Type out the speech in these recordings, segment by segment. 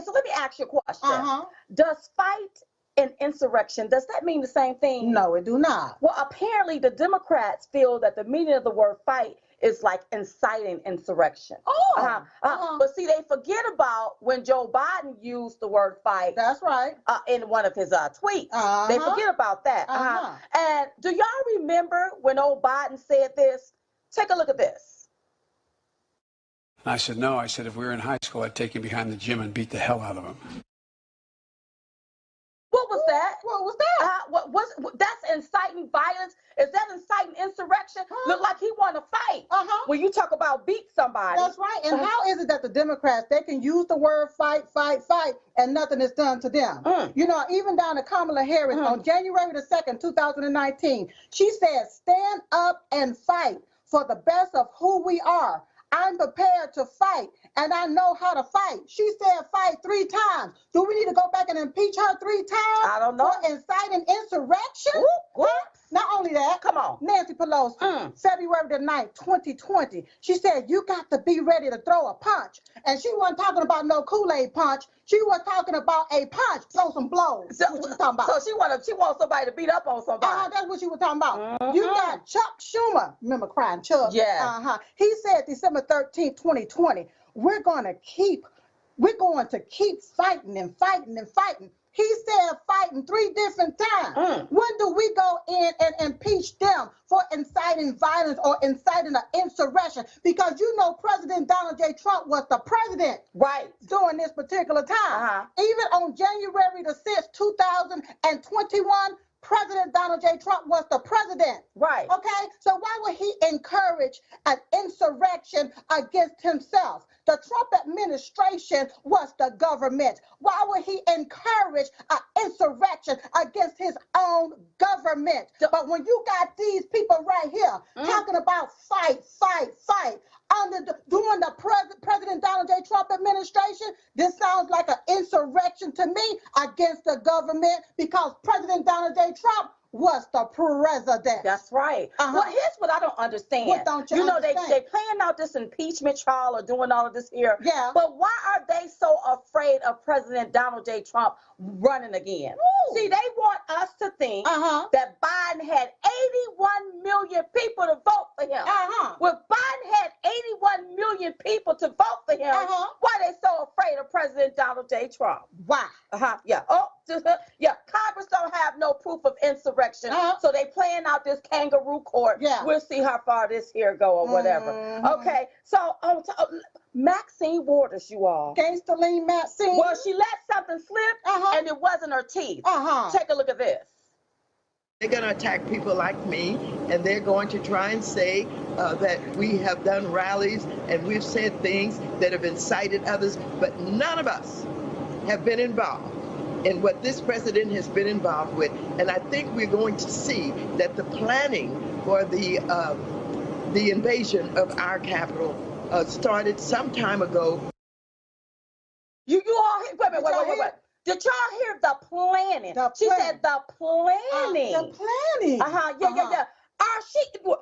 so let me ask you a question. Does fight and insurrection, does that mean the same thing? No, it do not. Well, apparently the Democrats feel that the meaning of the word fight is like inciting insurrection. But see, they forget about when Joe Biden used the word fight. That's right. In one of his tweets. They forget about that. And do y'all remember when old Biden said this? Take a look at this. I said, no. I said, if we were in high school, I'd take him behind the gym and beat the hell out of him. What was that? What was that? That's inciting violence? Is that inciting insurrection? Look like he want to fight. When you talk about beat somebody. That's right. And how is it that the Democrats, they can use the word fight, and nothing is done to them? You know, even down to Kamala Harris on January the 2nd, 2019, she said, stand up and fight for the best of who we are. I'm prepared to fight, and I know how to fight. She said fight 3 times. Do we need to go back and impeach her 3 times? I don't know. For inciting insurrection? What? Not only that, come on. Nancy Pelosi, February the 9th, 2020, she said, you got to be ready to throw a punch. And she wasn't talking about no Kool-Aid punch. She was talking about a punch, throw some blows. That's what she was talking about. So she wants somebody to beat up on somebody. That's what she was talking about. You got Chuck Schumer, remember crying Chuck? Yeah. He said December 13th, 2020, we're going to keep fighting and fighting and fighting. He said fighting 3 different times. When do we go in and impeach them for inciting violence or inciting an insurrection? Because you know President Donald J. Trump was the president during this particular time. Even on January the 6th, 2021, President Donald J. Trump was the president. Okay? So why would he encourage an insurrection against himself? The Trump administration was the government. Why would he encourage an insurrection against his own government? But when you got these people right here talking about fight, during the President Donald J. Trump administration, this sounds like an insurrection to me against the government because President Donald J. Trump was the president. That's right. Well, here's what I don't understand. What don't you understand? They playing out this impeachment trial or doing all of this here. Yeah. But why are they so afraid of President Donald J. Trump running again? See, they want us to think that Biden had 81 million people to vote for him. Well, Biden had 81 million people to vote for him. Why are they so afraid of President Donald J. Trump? Why? Yeah. Yeah. Congress don't have no proof of insurrection, so they playing out this kangaroo court. Yeah. We'll see how far this here go or whatever. Okay. So Maxine Waters, you all. Gangsterline Maxine. Well, she let something slip, and it wasn't her teeth. Take a look at this. They're going to attack people like me, and they're going to try and say that we have done rallies and we've said things that have incited others, but none of us have been involved in what this president has been involved with. And I think we're going to see that the planning for the invasion of our capital started some time ago. You all hear, wait. Did y'all hear the planning? She said the planning. The planning. Yeah.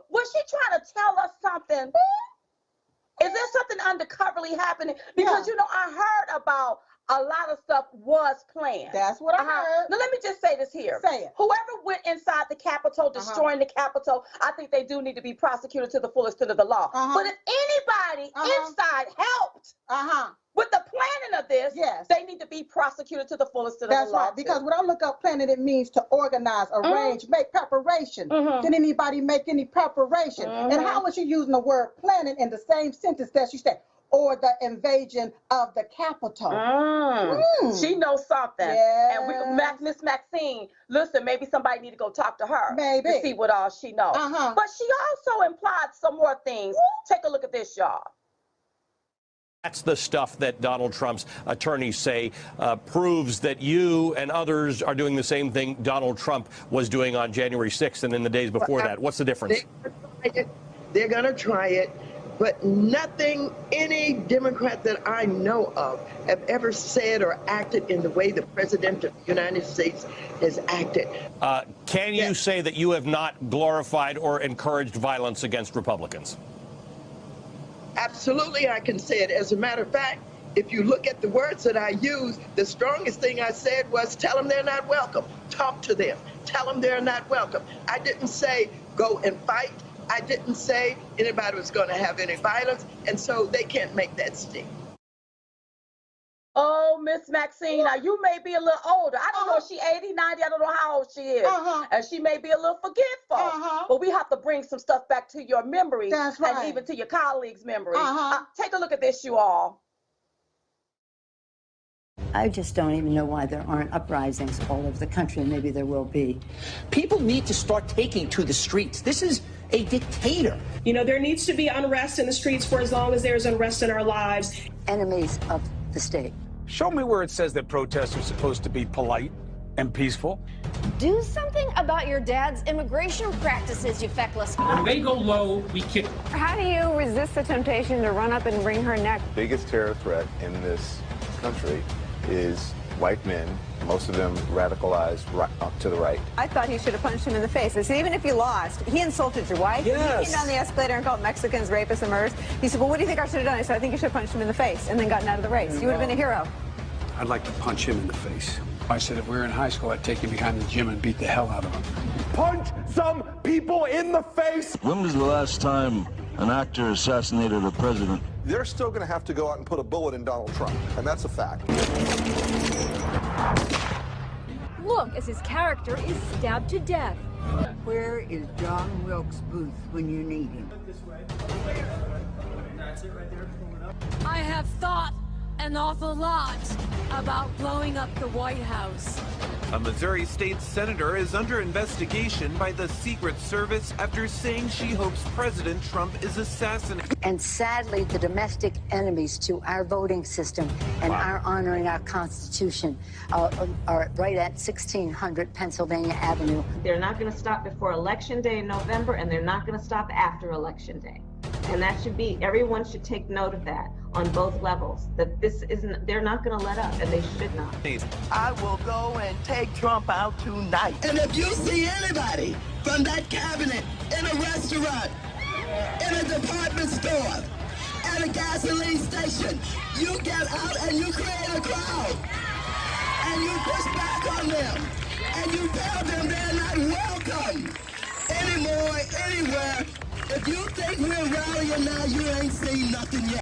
Was she trying to tell us something? Is there something undercoverly happening? Because, you know, I heard about a lot of stuff was planned. That's what I heard. Now, let me just say this here. Say it. Whoever went inside the Capitol, destroying the Capitol, I think they do need to be prosecuted to the fullest extent of the law. But if anybody inside helped with the planning of this, they need to be prosecuted to the fullest extent of the law. That's right. Because when I look up planning, it means to organize, arrange, make preparation. Did anybody make any preparation? And how was she using the word planning in the same sentence that she said? Or the invasion of the Capitol. She knows something. And Miss Maxine, listen, maybe somebody need to go talk to her. Maybe. To see what all she knows. But she also implied some more things. Take a look at this, y'all. That's the stuff that Donald Trump's attorneys say proves that you and others are doing the same thing Donald Trump was doing on January 6th and in the days before that. What's the difference? They're going to try it. But nothing any Democrat that I know of have ever said or acted in the way the President of the United States has acted. Can you say that you have not glorified or encouraged violence against Republicans? Absolutely, I can say it. As a matter of fact, if you look at the words that I used, the strongest thing I said was tell them they're not welcome. Talk to them. Tell them they're not welcome. I didn't say go and fight. I didn't say anybody was going to have any violence, and so they can't make that stick. Oh, Miss Maxine, now you may be a little older. I don't know if she's 80, 90, I don't know how old she is. And she may be a little forgetful. But we have to bring some stuff back to your memory. That's right. And even to your colleagues' memory. Take a look at this, you all. I just don't even know why there aren't uprisings all over the country, and maybe there will be. People need to start taking to the streets. This is a dictator. You know, there needs to be unrest in the streets for as long as there's unrest in our lives. Enemies of the state. Show me where it says that protests are supposed to be polite and peaceful. Do something about your dad's immigration practices, you feckless. When they go low, we kick. How do you resist the temptation to run up and wring her neck? The biggest terror threat in this country is white men, most of them radicalized up to the right. I thought he should have punched him in the face. I said, even if you lost, he insulted your wife. Yes. He came down the escalator and called Mexicans rapists and murderers. He said, well, what do you think I should have done? I said, I think you should have punched him in the face and then gotten out of the race. You would have been a hero. I'd like to punch him in the face. I said if we were in high school, I'd take him behind the gym and beat the hell out of him. Punch some people in the face! When was the last time an actor assassinated a president? They're still going to have to go out and put a bullet in Donald Trump, and that's a fact. Look, as his character is stabbed to death. Where is John Wilkes Booth when you need him? I have thought an awful lot about blowing up the White House. A Missouri state senator is under investigation by the Secret Service after saying she hopes President Trump is assassinated. And sadly, the domestic enemies to our voting system and our honoring our Constitution are right at 1600 Pennsylvania Avenue. They're not going to stop before Election Day in November, and they're not going to stop after Election Day. And that should be, everyone should take note of that on both levels, that this isn't, they're not going to let up, and they should not. I will go and take Trump out tonight. And if you see anybody from that cabinet in a restaurant, in a department store, at a gasoline station, you get out and you create a crowd. And you push back on them. And you tell them they're not welcome anymore, anywhere. If you think we're rallying now, you ain't seen nothing yet.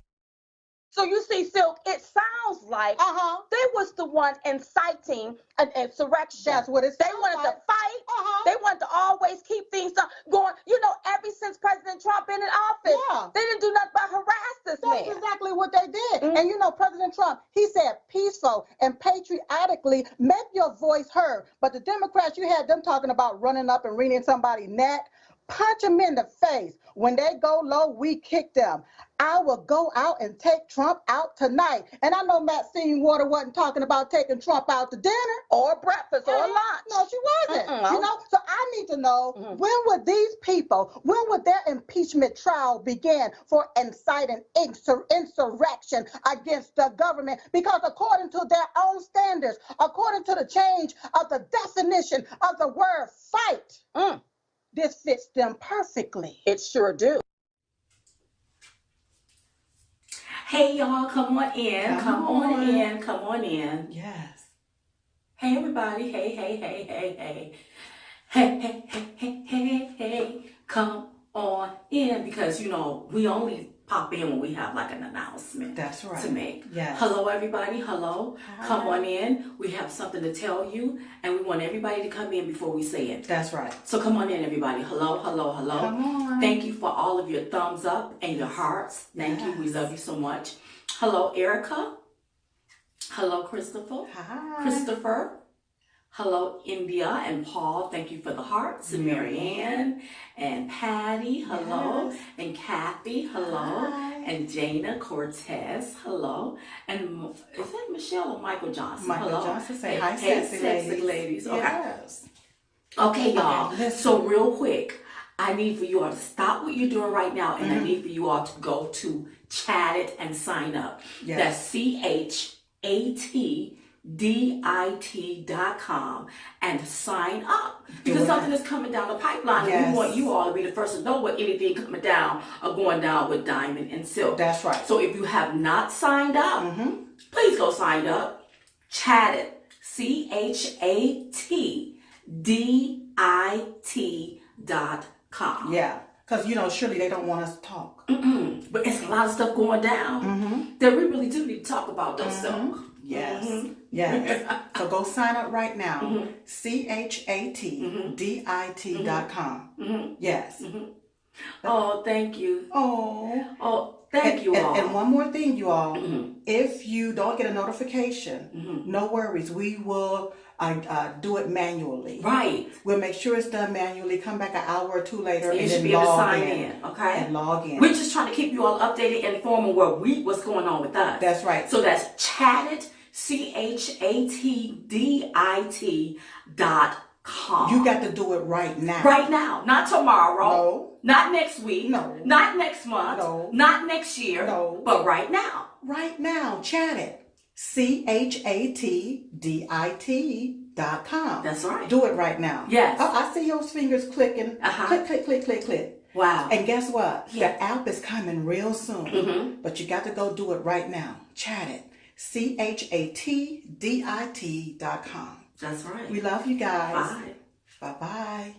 So you see, Silk, it sounds like they was the one inciting an insurrection. That's what it sounds They wanted to fight. They wanted to always keep things going. You know, ever since President Trump been in office, they didn't do nothing but harass this man. That's exactly what they did. And you know, President Trump, he said peaceful and patriotically, make your voice heard. But the Democrats, you had them talking about running up and wringing somebody's neck. Punch them in the face. When they go low, we kick them. I will go out and take Trump out tonight. And I know Maxine Waters wasn't talking about taking Trump out to dinner. Or breakfast or lunch. No, she wasn't. You know, so I need to know, when would these people, when would their impeachment trial begin for inciting insurrection against the government? Because according to their own standards, according to the change of the definition of the word fight, this fits them perfectly. It sure do. Hey y'all, come on in, come on in, come on in. Yes. Hey everybody, hey, hey, hey, hey, hey. Hey, hey, hey, hey, hey, hey, come on in, because you know, we only pop in when we have like an announcement to make. Yes. Hello everybody, hello. Hi. Come on in. We have something to tell you and we want everybody to come in before we say it. That's right. So come on in everybody. Hello, hello, hello. Come on. Thank you for all of your thumbs up and your hearts. Thank you. We love you so much. Hello Erica. Hello Christopher. Hi. Christopher. Hello, India and Paul. Thank you for the hearts. And Marianne and Patty. Hello. Yes. And Kathy. Hello. Hi. And Jana Cortez. Hello. And is that Michelle or Michael Johnson? Michael hello. Johnson. Say hey, hi, hey, sexy ladies. Okay. Yes. Okay, y'all. Okay, so real quick, I need for you all to stop what you're doing right now, and I need for you all to go to Chat It and sign up. Yes. That's ChatDIT.com and sign up, because something is coming down the pipeline and we want you all to be the first to know what anything coming down or going down with Diamond and Silk. That's right. So if you have not signed up, Please go sign up. Chatdit, ChatDit.com. Yeah, because, surely they don't want us to talk. But it's a lot of stuff going down that we really do need to talk about those stuff. Yes, yes. So go sign up right now. ChatDit.com. Yes. Oh, thank you. Oh, thank you all. And one more thing, you all. If you don't get a notification, no worries. We will do it manually. Right. We'll make sure it's done manually. Come back an hour or two later and then should be able to log sign in. Okay. And log in. We're just trying to keep you all updated and informed on what's going on with us. That's right. So that's Chatdit, ChatDit.com. You got to do it right now. Right now. Not tomorrow. No. Not next week. No. Not next month. No. Not next year. No. But right now. Right now. Chatdit. ChatDit.com. That's right. Do it right now. Yes. Oh, I see those fingers clicking. Click, click, click, click, click. Wow. And guess what? The app is coming real soon. But you got to go do it right now. Chatdit. ChatDit.com. That's right. We love you guys. Bye. Bye-bye.